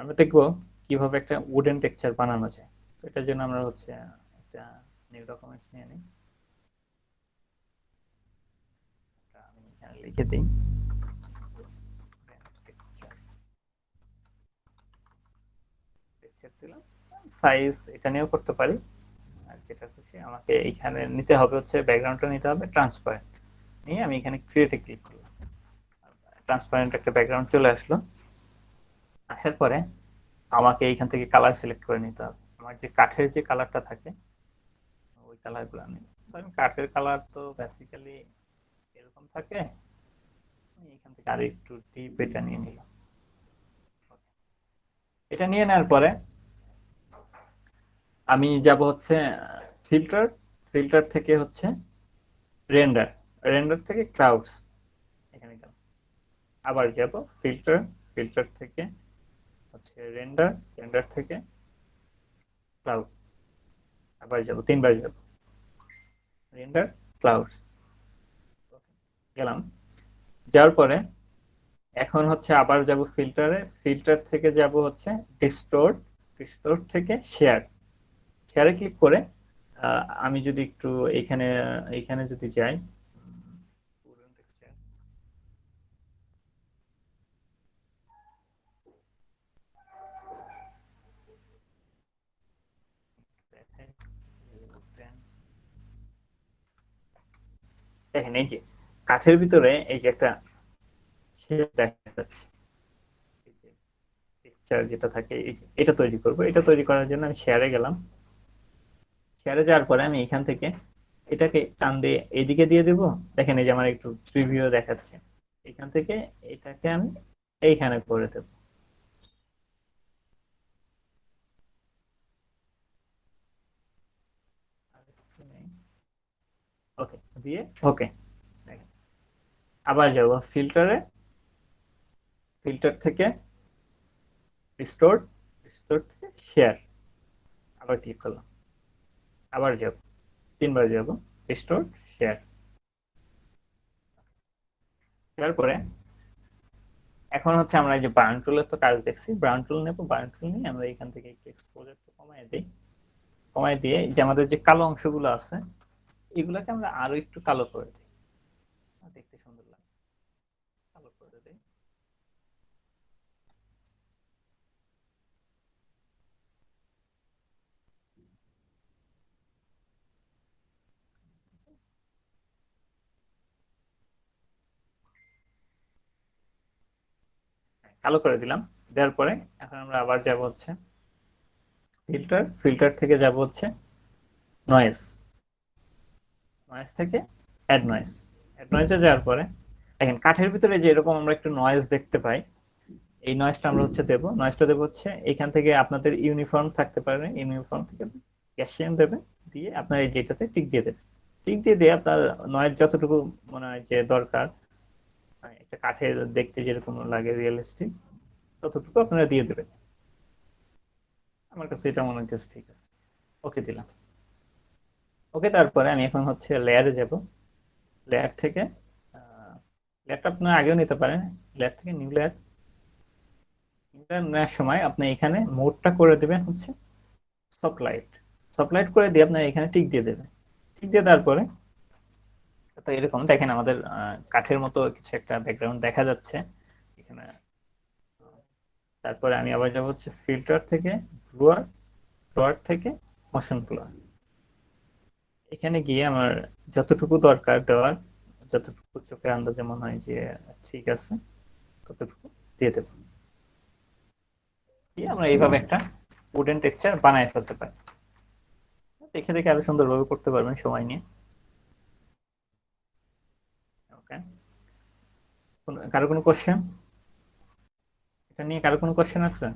আমরা দেখবো কিভাবে একটা উডেন টেক্সচার বানানো যায়। তো এটার জন্য আমরা হচ্ছে একটা নিউ ডকুমেন্টস নিয়ে নিই। আমি এখানে লিখে দিই টেক্সচার দিলাম। সাইজ এটা নিয়েও করতে পারি, আর যেটা খুশি। আমাকে এইখানে নিতে হবে হচ্ছে ব্যাকগ্রাউন্ডটা নিতে হবে ট্রান্সপারেন্ট, নিয়ে আমি এখানে ক্রিয়েটে ক্লিক করলাম। ট্রান্সপারেন্ট একটা ব্যাকগ্রাউন্ড চলে আসলো। আসার পরে আমাকে এইখান থেকে কালার সিলেক্ট করে নিতে হবে। আমার যে কাঠের যে কালারটা থাকে ওই কালার গুলো আমি, ধরেন কাঠের কালার তো বেসিক্যালি এরকম থাকে, আমি এখান থেকে আর একটু ডিপ এটা নিয়ে নিলাম। এটা নিয়ে নেওয়ার পরে আমি যাব হচ্ছে ফিল্টার, ফিল্টার থেকে হচ্ছে রেন্ডার, রেন্ডার থেকে ক্লাউডস, এখানে গেলাম। আবার যাব ফিল্টার, ফিল্টার থেকে হচ্ছে রেন্ডার, রেন্ডার থেকে ক্লাউড, আবার যাব তিনবার যাব রেন্ডার ক্লাউডস, গেলাম। যাওয়ার পরে এখন হচ্ছে আবার যাব ফিল্টারে, ফিল্টার থেকে যাব হচ্ছে ডিস্টোর্ট, ডিস্টোর্ট থেকে শেয়ার, শেয়ারে ক্লিক করে আমি যদি একটু এখানে, এখানে যদি যাই, দেখেন এই যে কাঠের ভিতরে এই যে একটা শেপ দেখা যাচ্ছে, এই যে পিকচার যেটা থাকে, এই যে এটা তৈরি করব। এটা তৈরি করার জন্য আমি শেয়ারে গেলাম। শেয়ারে যাওয়ার পরে আমি এখান থেকে এটাকে টান দিয়ে এদিকে দিয়ে দেব। দেখেন এই যে আমার একটু প্রিভিউ দেখাচ্ছে। এখান থেকে এটাকে আমি এইখানে করে দেব। ওকে দিয়ে ওকে। দেখেন আবার যাব ফিল্টারে, ফিল্টার থেকে রিস্টোর, রিস্টোর থেকে শেয়ার, আবার ক্লিক করলাম। আবার যাব, তিনবার যাব রিস্টোর, শেয়ার। তারপরে এখন হচ্ছে আমরা এই যে বার্ন টুলের তো কাজ দেখছি, বার্ন টুল নেবো। বার্ন টুল নিয়ে আমরা এখান থেকে একটু এক্সপোজারটা কমায় দিই। কমায় দিয়ে এই যে আমাদের যে কালো অংশগুলো আছে এগুলাকে আমরা আরো একটু কালো করে দিই, দেখতে সুন্দর লাগে। কালো করে দিই। কালো করে দিলাম। দেওয়ার পরে এখন আমরা আবার যাব হচ্ছে ফিল্টার, ফিল্টার থেকে যাব হচ্ছে নয়েজ, নয়েজ থেকে অ্যাড নয়েজ, অ্যাড নয়েজে যাওয়ার পরে দেখেন কাঠের ভিতরে যে এরকম আমরা একটু নয়েজ দেখতে পাই, এই নয়েজটা আমরা হচ্ছে দেবো। নয়েজটা দেবো হচ্ছে এখান থেকে আপনাদের ইউনিফর্ম থাকতে পারে, ইউনিফর্ম থেকে গ্যাসিয়ান দেবে, দিয়ে আপনার এই যেটাতে টিক দিয়ে দেবে। টিক দিয়ে দিয়ে আপনার নয়েজ যতটুকু মনে হয় যে দরকার, একটা কাঠের দেখতে যেরকম লাগে রিয়েলিস্টিক, ততটুকু আপনারা দিয়ে দেবেন। আমার কাছে এটা মনে হচ্ছে ঠিক আছে, ওকে দিলাম। ওকে, তারপরে আমি এখন হচ্ছে লেয়ারে যাব। লেয়ার থেকে লেয়ারটা আপনার আগেও নিতে পারেন। লেয়ার থেকে নিউ লেয়ার, নিউ লেয়ার নেওয়ার সময় আপনি এখানে মোডটা করে দেবেন হচ্ছে সফট লাইট, সফট লাইট করে দিয়ে আপনার এখানে টিক দিয়ে দেবেন। টিক দিয়ে দেওয়ার পরে তো এরকম দেখেন আমাদের কাঠের মতো কিছু একটা ব্যাকগ্রাউন্ড দেখা যাচ্ছে এখানে। তারপরে আমি আবার যাবো হচ্ছে ফিল্টার থেকে ব্লুয়ার, ব্লুয়ার থেকে মোশন ব্লুয়ার। এখানে গিয়ে আমার যতটুকু দরকার দেওয়ার, যতটুকু চোখের আন্দাজে মনে হয় যে ঠিক আছে, ততটুকু দিয়ে দেবো। দিয়ে আমরা এইভাবে একটা উডেন টেক্সচার বানায় ফেলতে পারি। দেখে দেখে আরো সুন্দরভাবে করতে পারবেন সময় নিয়ে। ওকে, কারো কোনো কোশ্চেন, এটা নিয়ে কারো কোনো কোশ্চেন আছে?